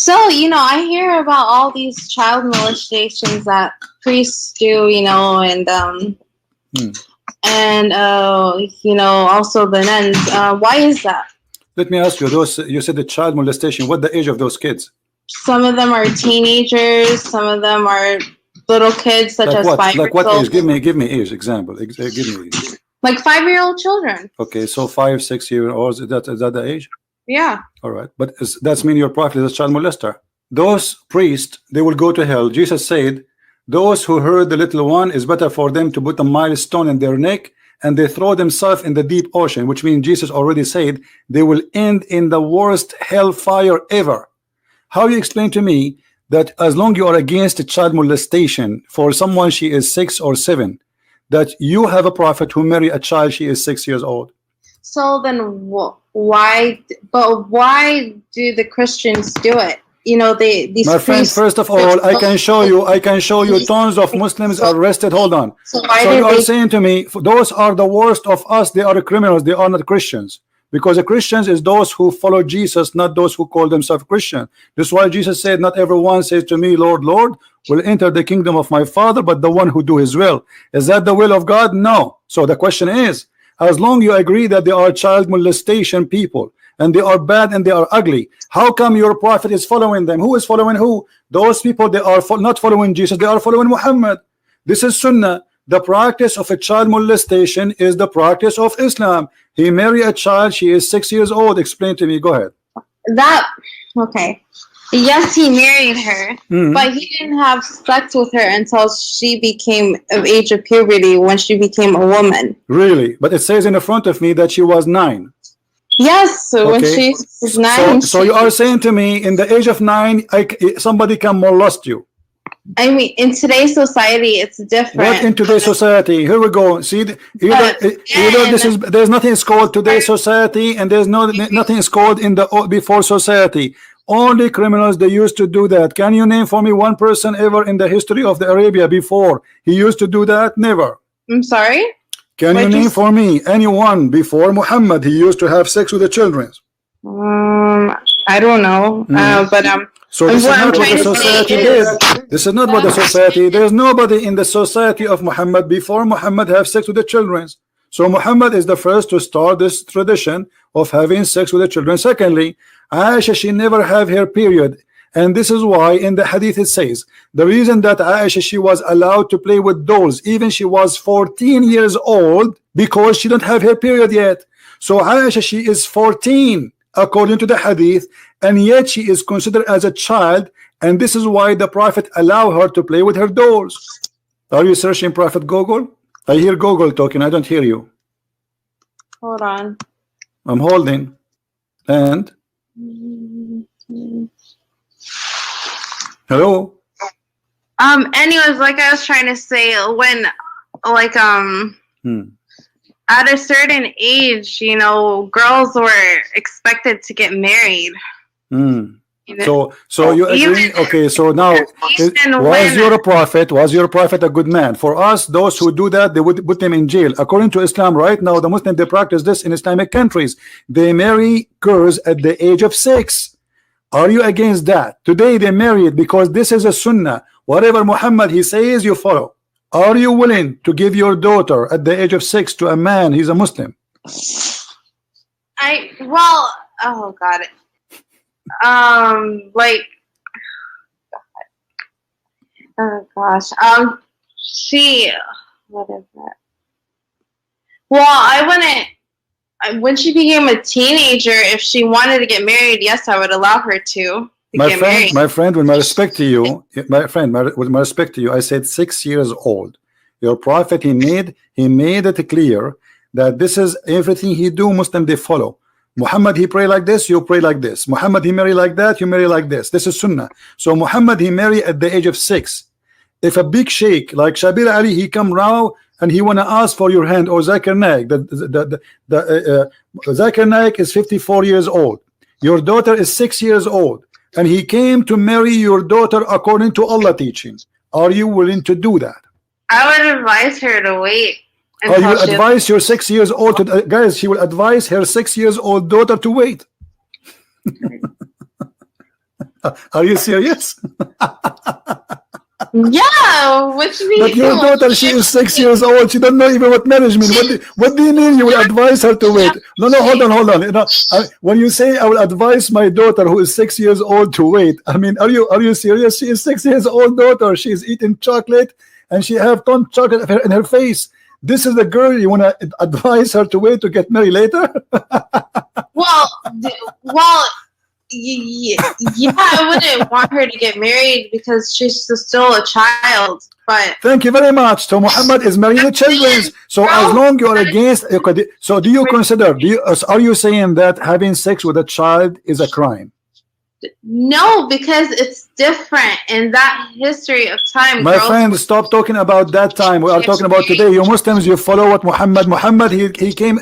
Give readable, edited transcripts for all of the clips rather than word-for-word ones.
So, I hear about all these child molestations that priests do, and also the nuns. Why is that? Let me ask you, you said the child molestation, what the age of those kids? Some of them are teenagers, some of them are little kids, such as 5 years old. Like what age? Give me age example. Give me age. Like 5-year-old children. Okay, so 5, 6 year olds, is that the age? Yeah. All right, but that's mean your prophet is a child molester. Those priests, they will go to hell. Jesus said, those who hurt the little one, is better for them to put a milestone in their neck and they throw themselves in the deep ocean, which means Jesus already said they will end in the worst hellfire ever. How you explain to me that as long you are against child molestation for someone she is 6 or 7, that you have a prophet who marry a child she is 6 years old? So then why? But why do the Christians do it? These my friend, first of all, I can show you tons of Muslims arrested. Hold on. So you are saying to me, those are the worst of us, they are criminals, they are not Christians. Because the Christians is those who follow Jesus, not those who call themselves Christian. This is why Jesus said, not everyone says to me, Lord, Lord, will enter the kingdom of my Father, but the one who do his will. Is that the will of God? No. So the question is, as long you agree that they are child molestation people, and they are bad and they are ugly, how come your prophet is following them? Who is following who? Those people, they are not following Jesus, they are following Muhammad. This is Sunnah. The practice of a child molestation is the practice of Islam. He married a child, she is 6 years old. Explain to me, go ahead. Okay. Yes, he married her, but he didn't have sex with her until she became of age of puberty, when she became a woman. Really? But it says in the front of me that she was 9. Yes, so when she was 9. So you are saying to me, in the age of 9, somebody can molest you? I mean, in today's society, it's different. What in today's society? Here we go. See, there's nothing is called today's society, and there's nothing is called in the before society. Only criminals, they used to do that. Can you name for me one person ever in the history of the Arabia before he used to do that? Never. I'm sorry? Can you name for me anyone before Muhammad he used to have sex with the children? I don't know. So this is not what the society did. This is not what the society. There's nobody in the society of Muhammad before Muhammad have sex with the children. So Muhammad is the first to start this tradition of having sex with the children. Secondly, Aisha, she never have her period, and this is why in the hadith it says the reason that Aisha, she was allowed to play with dolls even she was 14 years old, because she don't have her period yet. So Aisha, she is 14 according to the hadith, and yet she is considered as a child, and this is why the prophet allowed her to play with her dolls. Are you searching Prophet Google? I hear Google talking, I don't hear you. Hold on. I'm holding. And hello. Anyways, like I was trying to say, when at a certain age, girls were expected to get married. So you agree? Okay, so now was your prophet a good man? For us, those who do that, they would put them in jail. According to Islam, right now, the Muslims, they practice this in Islamic countries. They marry girls at the age of 6. Are you against that? Today they marry it because this is a sunnah. Whatever Muhammad he says, you follow. Are you willing to give your daughter at the age of 6 to a man? He's a Muslim. Oh God. Oh gosh. What is that? Well, I wouldn't. When she became a teenager, if she wanted to get married, yes, I would allow her to. My friend, with my respect to you, with my respect to you, I said 6 years old. Your prophet, he made it clear that this is everything he do. Muslim, they follow. Muhammad, he pray like this, you pray like this. Muhammad, he marry like that, you marry like this. This is sunnah. So Muhammad, he marry at the age of 6. If a big sheikh like Shabir Ali, he come round and he wanna ask for your hand, or Zakir Naik, Zakir Naik is 54 years old. Your daughter is 6 years old, and he came to marry your daughter according to Allah teaching. Are you willing to do that? I would advise her to wait. You will advise your 6 years old to, guys, she will advise her 6 years old daughter to wait. Are you serious? Yeah, which means. But your daughter, she is 6 years old. She don't know even what marriage means. What do you mean you will advise her to wait? No, hold on. You know, when you say I will advise my daughter who is 6 years old to wait, I mean, are you serious? She is 6 years old daughter. She is eating chocolate and she have ton chocolate in her face. This is the girl you want to advise her to wait to get married later? Well, yeah, I wouldn't want her to get married because she's still a child. But thank you very much. So Muhammad is marrying the children. So as long you are against, so do you consider? Are you saying that having sex with a child is a crime? No, because it's different in that history of time. My friend, stop talking about that time. We are talking about today. You Muslims, you follow what Muhammad he came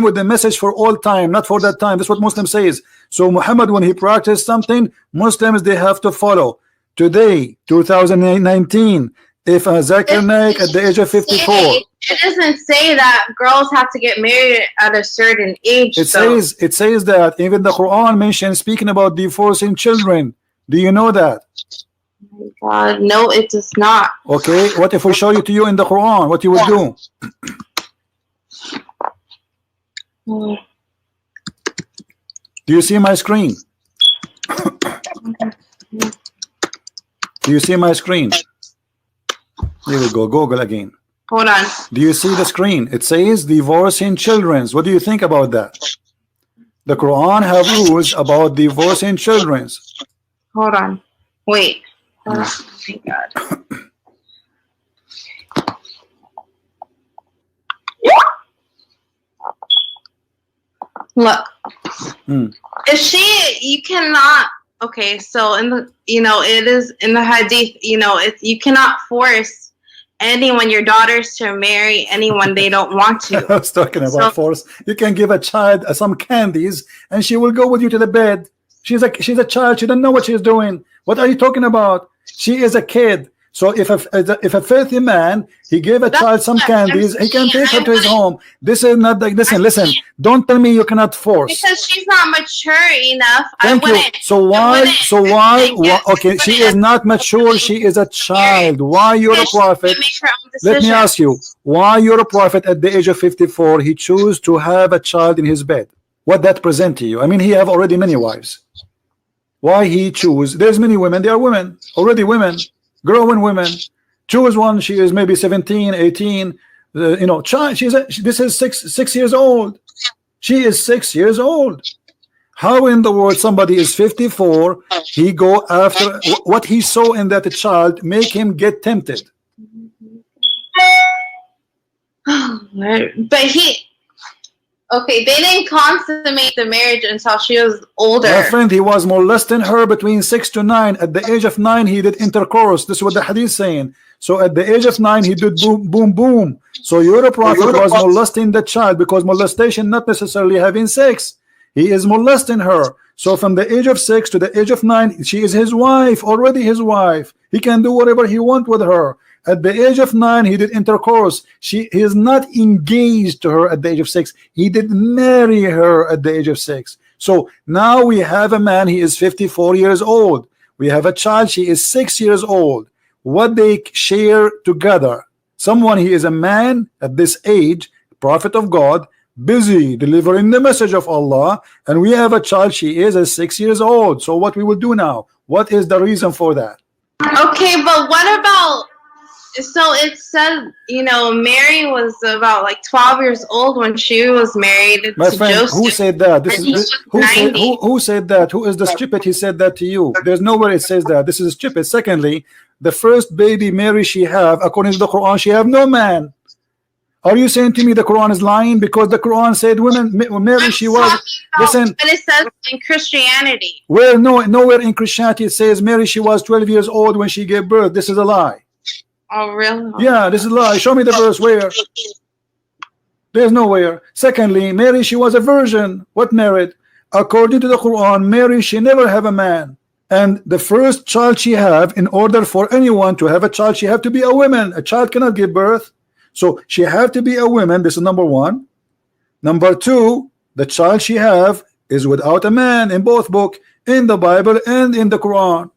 with the message for all time, not for that time. That's what Muslim says. So Muhammad, when he practiced something, Muslims they have to follow. Today, 2019, if a Zakir Naik at the age of 54. It doesn't say that girls have to get married at a certain age. It says that even the Quran mentions speaking about divorcing children. Do you know that? Oh my God, no, it does not. Okay, what if we show you to you in the Quran? What you would do? Do you see my screen? Do you see my screen? Here we go. Google again. Hold on. Do you see the screen? It says divorcing children. What do you think about that? The Quran have rules about divorcing children. Hold on. Wait. Oh my God. Look. If you cannot. Okay, so in the it is in the hadith. You cannot force anyone, your daughters, to marry anyone they don't want to. I was talking about force. You can give a child some candies and she will go with you to the bed. She's a child. She doesn't know what she's doing. What are you talking about? She is a kid. So if a filthy man, he gave a child some candies, he can take her to his home. This is not like, listen, don't tell me you cannot force. Because she's not mature enough. Thank you. So why, okay, she is not mature, she is a child. Why you're a prophet? Let me ask you, why you're a prophet at the age of 54, he chose to have a child in his bed? What that present to you? I mean, he have already many wives. Why he choose? There's many women, they are women, already women. Growing women, choose one. She is maybe 17, 18. Child. This is six years old. She is 6 years old. How in the world somebody is 54? He go after what he saw in that child, make him get tempted. But okay, they didn't consummate the marriage until she was older. My friend, he was molesting her between 6 to 9. At the age of 9, he did intercourse. This is what the hadith is saying. So at the age of 9, he did boom, boom, boom. So your prophet was molesting the child, because molestation not necessarily having sex. He is molesting her. So from the age of 6 to the age of 9, she is his wife, already his wife. He can do whatever he wants with her. At the age of 9, he did intercourse. He is not engaged to her at the age of 6. He did marry her at the age of 6. So now we have a man, he is 54 years old. We have a child, she is 6 years old. What they share together. Someone, he is a man at this age, prophet of God, busy delivering the message of Allah, and we have a child, she is 6 years old. So what we will do now? What is the reason for that? Okay, but what about, so it said, Mary was about like 12 years old when she was married. My friend, Joseph. who said that? Who said that? Who is the stupid? He said that to you. There's nowhere it says that. This is stupid. Secondly, the first baby Mary she have, according to the Quran, she have no man. Are you saying to me the Quran is lying? Because the Quran said Mary she was. Listen. But it says in Christianity. Where nowhere in Christianity it says Mary she was 12 years old when she gave birth. This is a lie. Oh, really? Yeah, this is a lie. Show me the verse where. There's nowhere. Secondly, Mary, she was a virgin. What married? According to the Quran, Mary, she never have a man. And the first child she have, in order for anyone to have a child, she have to be a woman. A child cannot give birth. So she have to be a woman. This is number one. Number two, the child she have is without a man in both book. in the Bible and in the Quran.